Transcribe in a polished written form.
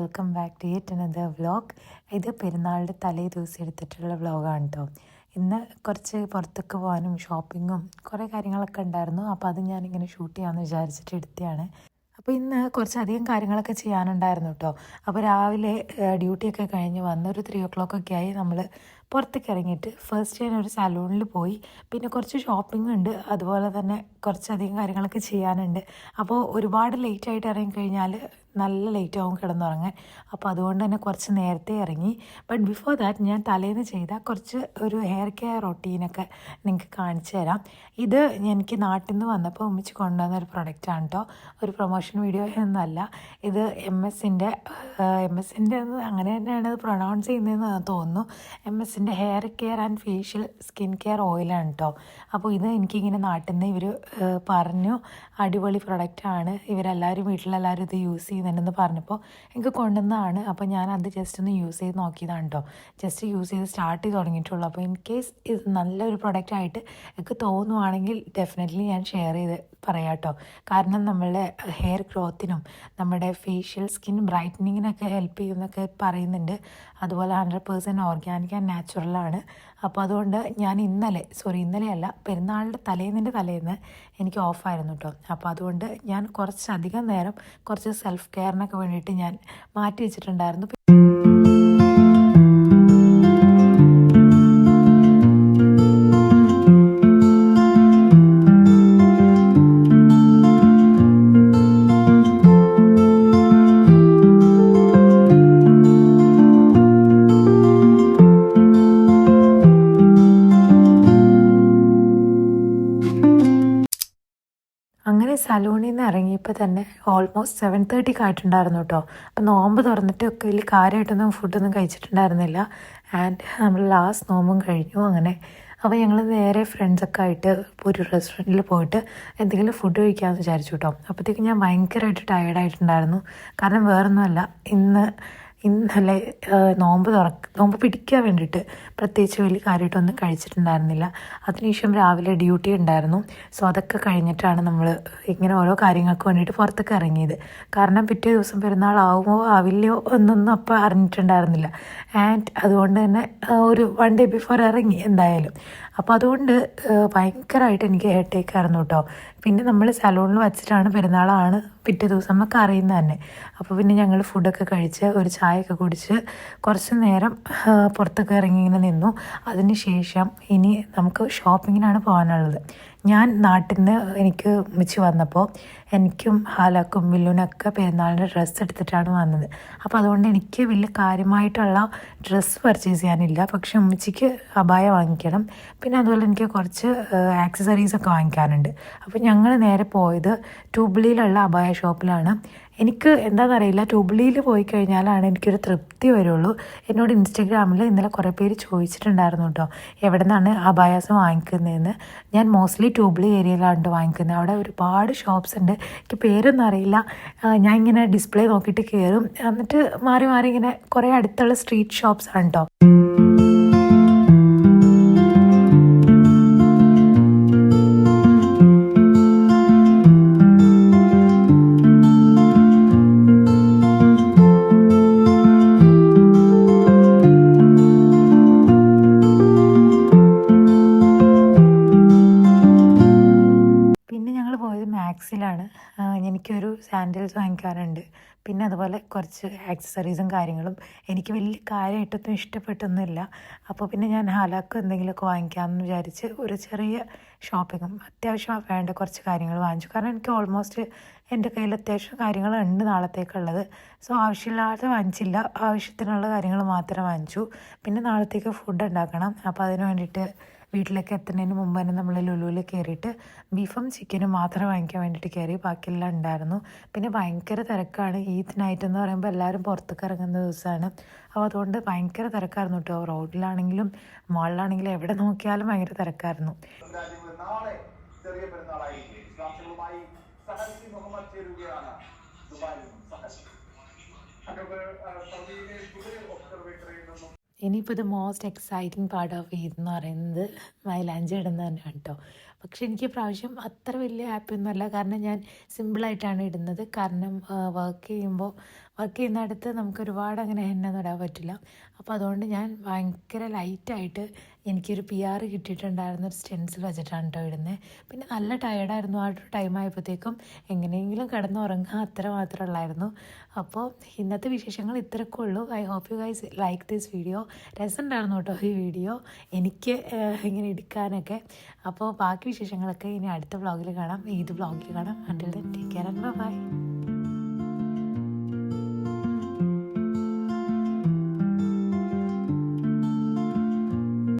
Welcome back to yet another vlog. ഇത് പെരുന്നാളിൻ്റെ തലേ ദിവസം എടുത്തിട്ടുള്ള വ്ലോഗാണ് കേട്ടോ. ഇന്ന് കുറച്ച് പുറത്തൊക്കെ പോകാനും ഷോപ്പിങ്ങും കുറേ കാര്യങ്ങളൊക്കെ ഉണ്ടായിരുന്നു. അപ്പോൾ അത് ഞാനിങ്ങനെ ഷൂട്ട് ചെയ്യാമെന്ന് വിചാരിച്ചിട്ട് എടുത്തതാണ്. അപ്പോൾ ഇന്ന് കുറച്ചധികം കാര്യങ്ങളൊക്കെ ചെയ്യാനുണ്ടായിരുന്നു കേട്ടോ. അപ്പോൾ രാവിലെ ഡ്യൂട്ടിയൊക്കെ കഴിഞ്ഞ് വന്ന് ഒരു 3 o'clock ആയി നമ്മൾ പുറത്തേക്ക് ഇറങ്ങിയിട്ട് ഫസ്റ്റ് ഞാൻ ഒരു സലൂണിൽ പോയി. പിന്നെ കുറച്ച് ഷോപ്പിംഗ് ഉണ്ട്, അതുപോലെ തന്നെ കുറച്ചധികം കാര്യങ്ങളൊക്കെ ചെയ്യാനുണ്ട്. അപ്പോൾ ഒരുപാട് ലേറ്റായിട്ട് ഇറങ്ങിക്കഴിഞ്ഞാൽ നല്ല ലേറ്റ് ആവും കിടന്നുറങ്ങാൻ. അപ്പോൾ അതുകൊണ്ട് തന്നെ കുറച്ച് നേരത്തെ ഇറങ്ങി. ബട്ട് ബിഫോർ ദാറ്റ് ഞാൻ തലേന്ന് ചെയ്ത കുറച്ച് ഒരു ഹെയർ കെയർ റൊട്ടീനൊക്കെ നിങ്ങൾക്ക് കാണിച്ചു തരാം. ഇത് എനിക്ക് നാട്ടിൽ നിന്ന് വന്നപ്പോൾ ഉമ്മിച്ച് കൊണ്ടുവന്ന ഒരു പ്രൊഡക്റ്റാണ് കേട്ടോ. ഒരു പ്രൊമോഷൻ വീഡിയോ എന്നല്ല. ഇത് എം എസിൻ്റെ അങ്ങനെ തന്നെയാണ് ഇത് പ്രൊനൗൺസ് ചെയ്യുന്നതെന്ന് തോന്നുന്നു. എം.എസിൻ്റെ hair care and facial skin care ഓയിലാണ് കേട്ടോ. അപ്പോൾ ഇത് എനിക്കിങ്ങനെ നാട്ടിൽ നിന്ന് ഇവർ പറഞ്ഞു അടിപൊളി പ്രൊഡക്റ്റാണ്, ഇവരെല്ലാവരും വീട്ടിലെല്ലാവരും ഇത് യൂസ് ചെയ്യുന്നുണ്ടെന്ന് പറഞ്ഞപ്പോൾ എനിക്ക് കൊണ്ടുവന്നതാണ്. അപ്പോൾ ഞാൻ അത് ജസ്റ്റ് ഒന്ന് യൂസ് ചെയ്ത് നോക്കിയതാണ് കേട്ടോ. ജസ്റ്റ് യൂസ് ചെയ്ത് സ്റ്റാർട്ട് ചെയ്ത് തുടങ്ങിയിട്ടുള്ളൂ. അപ്പോൾ ഇൻ കേസ് ഇത് നല്ലൊരു പ്രൊഡക്റ്റായിട്ട് എനിക്ക് തോന്നുവാണെങ്കിൽ ഡെഫിനറ്റ്ലി ഞാൻ ഷെയർ ചെയ്ത് പറയാം കേട്ടോ. കാരണം നമ്മളുടെ ഹെയർ ഗ്രോത്തിനും നമ്മുടെ ഫേഷ്യൽ സ്കിൻ ബ്രൈറ്റനിങ്ങിനൊക്കെ ഹെൽപ്പ് ചെയ്യുമെന്നൊക്കെ പറയുന്നുണ്ട്. അതുപോലെ 100% ഓർഗാനിക് ആൻഡ് നാച്ചുറലാണ്. അപ്പോൾ അതുകൊണ്ട് ഞാൻ ഇന്നലെയല്ല, പെരുന്നാളിൻ്റെ തലേന്ന് എനിക്ക് ഓഫായിരുന്നു കേട്ടോ. അപ്പോൾ അതുകൊണ്ട് ഞാൻ കുറച്ചധികം നേരം കുറച്ച് സെൽഫ് കെയറിനൊക്കെ വേണ്ടിയിട്ട് ഞാൻ മാറ്റി വെച്ചിട്ടുണ്ടായിരുന്നു. അങ്ങനെ സലൂണിൽ നിന്ന് ഇറങ്ങിയപ്പോൾ തന്നെ ഓൾമോസ്റ്റ് 7:30 ആയിട്ടുണ്ടായിരുന്നു കേട്ടോ. അപ്പോൾ നോമ്പ് തുറന്നിട്ടൊക്കെ വലിയ കാര്യമായിട്ടൊന്നും ഫുഡൊന്നും കഴിച്ചിട്ടുണ്ടായിരുന്നില്ല. ആൻഡ് നമ്മൾ ലാസ്റ്റ് നോമ്പും കഴിഞ്ഞു. അങ്ങനെ അപ്പോൾ ഞങ്ങൾ നേരെ ഫ്രണ്ട്സൊക്കെ ആയിട്ട് ഒരു റെസ്റ്റോറൻറ്റിൽ പോയിട്ട് എന്തെങ്കിലും ഫുഡ് കഴിക്കാമെന്ന് വിചാരിച്ചു കേട്ടോ. അപ്പോഴത്തേക്കും ഞാൻ ഭയങ്കരമായിട്ട് ടയേർഡായിട്ടുണ്ടായിരുന്നു. കാരണം വേറൊന്നുമല്ല, ഇന്നലെ നോമ്പ് പിടിക്കാൻ വേണ്ടിയിട്ട് പ്രത്യേകിച്ച് വലിയ കാര്യമായിട്ടൊന്നും കഴിച്ചിട്ടുണ്ടായിരുന്നില്ല. അതിനുശേഷം രാവിലെ ഡ്യൂട്ടി ഉണ്ടായിരുന്നു. സോ അതൊക്കെ കഴിഞ്ഞിട്ടാണ് നമ്മൾ ഇങ്ങനെ ഓരോ കാര്യങ്ങൾക്ക് വേണ്ടിയിട്ട് പുറത്തൊക്കെ ഇറങ്ങിയത്. കാരണം പിറ്റേ ദിവസം പെരുന്നാളാവുമോ ആവില്ലയോ എന്നൊന്നും അപ്പോൾ അറിഞ്ഞിട്ടുണ്ടായിരുന്നില്ല. ആൻഡ് അതുകൊണ്ട് തന്നെ ഒരു 1 day ബിഫോർ ഇറങ്ങി എന്തായാലും. അപ്പോൾ അതുകൊണ്ട് ഭയങ്കരമായിട്ട് എനിക്ക് ഹെഡേക്ക് ആയിരുന്നു കേട്ടോ. പിന്നെ നമ്മൾ സലൂണിൽ വച്ചിട്ടാണ് പെരുന്നാളാണ് പിറ്റേ ദിവസം നമുക്ക് അറിയുന്നത് തന്നെ. അപ്പോൾ പിന്നെ ഞങ്ങൾ ഫുഡൊക്കെ കഴിച്ച് ഒരു ചായയൊക്കെ കുടിച്ച് കുറച്ച് നേരം പുറത്തൊക്കെ ഇറങ്ങി ഇങ്ങനെ നിന്നു. അതിന് ശേഷം ഇനി നമുക്ക് ഷോപ്പിങ്ങിനാണ് പോകാനുള്ളത്. ഞാൻ നാട്ടിൽ നിന്ന് എനിക്ക് ഉമ്മച്ചി വന്നപ്പോൾ എനിക്കും ഹാലാക്കും വില്ലുനൊക്കെ പെരുന്നാളിൻ്റെ ഡ്രസ്സ് എടുത്തിട്ടാണ് വന്നത്. അപ്പോൾ അതുകൊണ്ട് എനിക്ക് വലിയ കാര്യമായിട്ടുള്ള ഡ്രസ്സ് പർച്ചേസ് ചെയ്യാനില്ല. പക്ഷെ ഉമ്മച്ചിക്ക് അബായ വാങ്ങിക്കണം. പിന്നെ അതുപോലെ എനിക്ക് കുറച്ച് ആക്സസറീസൊക്കെ വാങ്ങിക്കാനുണ്ട്. അപ്പോൾ ഞങ്ങൾ നേരെ പോയത് ട്യൂബ്ലിയിലുള്ള അബായ ഷോപ്പിലാണ്. എനിക്ക് എന്താണെന്നറിയില്ല, ട്യൂബ്ലിയിൽ പോയി കഴിഞ്ഞാലാണ് എനിക്കൊരു തൃപ്തി വരുള്ളൂ. എന്നോട് ഇൻസ്റ്റഗ്രാമിൽ ഇന്നലെ കുറേ പേര് ചോദിച്ചിട്ടുണ്ടായിരുന്നു കേട്ടോ, എവിടെ നിന്നാണ് അബായാസ് വാങ്ങിക്കുന്നതെന്ന്. ഞാൻ മോസ്റ്റ്ലി ട്യൂബ്ലി ഏരിയയിലാണ് വാങ്ങിക്കുന്നത്. അവിടെ ഒരുപാട് ഷോപ്സ് ഉണ്ട്, എനിക്ക് പേരൊന്നും അറിയില്ല. ഞാൻ ഇങ്ങനെ ഡിസ്പ്ലേ നോക്കിയിട്ട് കയറും, എന്നിട്ട് മാറി മാറി ഇങ്ങനെ കുറേ അടുത്തുള്ള സ്ട്രീറ്റ് ഷോപ്സാണ് കേട്ടോ. മാക്സിലാണ്. എനിക്കൊരു സാൻഡൽസ് വാങ്ങിക്കാറുണ്ട്. പിന്നെ അതുപോലെ കുറച്ച് ആക്സസറീസും കാര്യങ്ങളും എനിക്ക് വലിയ കാര്യമായിട്ടൊന്നും ഇഷ്ടപ്പെട്ടൊന്നുമില്ല. അപ്പോൾ പിന്നെ ഞാൻ ഹാലാക്ക് എന്തെങ്കിലുമൊക്കെ വാങ്ങിക്കാമെന്ന് വിചാരിച്ച് ഒരു ചെറിയ ഷോപ്പിങ്ങും അത്യാവശ്യം വേണ്ട കുറച്ച് കാര്യങ്ങൾ വാങ്ങിച്ചു. കാരണം എനിക്ക് ഓൾമോസ്റ്റ് എൻ്റെ കയ്യിൽ അത്യാവശ്യം കാര്യങ്ങളുണ്ട് നാളത്തേക്കുള്ളത്. സോ ആവശ്യമില്ലാതെ വാങ്ങിച്ചില്ല, ആവശ്യത്തിനുള്ള കാര്യങ്ങൾ മാത്രം വാങ്ങിച്ചു. പിന്നെ നാളത്തേക്ക് ഫുഡ് ഉണ്ടാക്കണം. അപ്പോൾ അതിന് വേണ്ടിയിട്ട് വീട്ടിലേക്ക് എത്തുന്നതിന് മുമ്പ് തന്നെ നമ്മൾ ലുലുവിൽ കയറിയിട്ട് ബീഫും ചിക്കനും മാത്രം വാങ്ങിക്കാൻ വേണ്ടിയിട്ട് കയറി. ബാക്കിയെല്ലാം ഉണ്ടായിരുന്നു. പിന്നെ ഭയങ്കര തിരക്കാണ്. ഈദ് നൈറ്റ് എന്ന് പറയുമ്പോൾ എല്ലാവരും പുറത്തേക്ക് ഇറങ്ങുന്ന ദിവസമാണ്. അപ്പോൾ അതുകൊണ്ട് ഭയങ്കര തിരക്കായിരുന്നു കേട്ടോ. റോഡിലാണെങ്കിലും മാളിലാണെങ്കിലും എവിടെ നോക്കിയാലും ഭയങ്കര തിരക്കായിരുന്നു. ഇനിയിപ്പോൾ ഇത് most exciting part of Eid എന്ന് പറയുന്നത് മൈലാഞ്ചി ഇടുന്നത് തന്നെയാണ് കേട്ടോ. പക്ഷെ എനിക്ക് പ്രാവശ്യം അത്ര വലിയ ഹാപ്പി ഒന്നുമല്ല. കാരണം ഞാൻ സിമ്പിളായിട്ടാണ് ഇടുന്നത്. കാരണം വർക്ക് ചെയ്യുമ്പോൾ വർക്ക് ചെയ്യുന്നിടത്ത് നമുക്ക് ഒരുപാട് അങ്ങനെ എണ്ണ തൊടാൻ പറ്റില്ല. അപ്പോൾ അതുകൊണ്ട് ഞാൻ ഭയങ്കര ലൈറ്റായിട്ട് എനിക്കൊരു PR കിട്ടിയിട്ടുണ്ടായിരുന്ന ഒരു സ്റ്റെൻസിൽ വെച്ചിട്ടാണ് കേട്ടോ ഇടുന്നത്. പിന്നെ നല്ല ടയർഡായിരുന്നു. ആ ഒരു ടൈം ആയപ്പോഴത്തേക്കും എങ്ങനെയെങ്കിലും കിടന്നുറങ്ങുക അത്ര മാത്രമേ ഉള്ളായിരുന്നു. അപ്പോൾ ഇന്നത്തെ വിശേഷങ്ങൾ ഇത്രയൊക്കെ ഉള്ളൂ. I hope you guys like this video. രസമുണ്ടായിരുന്നു കേട്ടോ ഈ വീഡിയോ എനിക്ക് ഇങ്ങനെ എടുക്കാനൊക്കെ. അപ്പോൾ ബാക്കി വിശേഷങ്ങളൊക്കെ ഇനി അടുത്ത വ്ളോഗിൽ കാണാം, ഏത് വ്ളോഗിൽ കാണാം. Until then take care and by.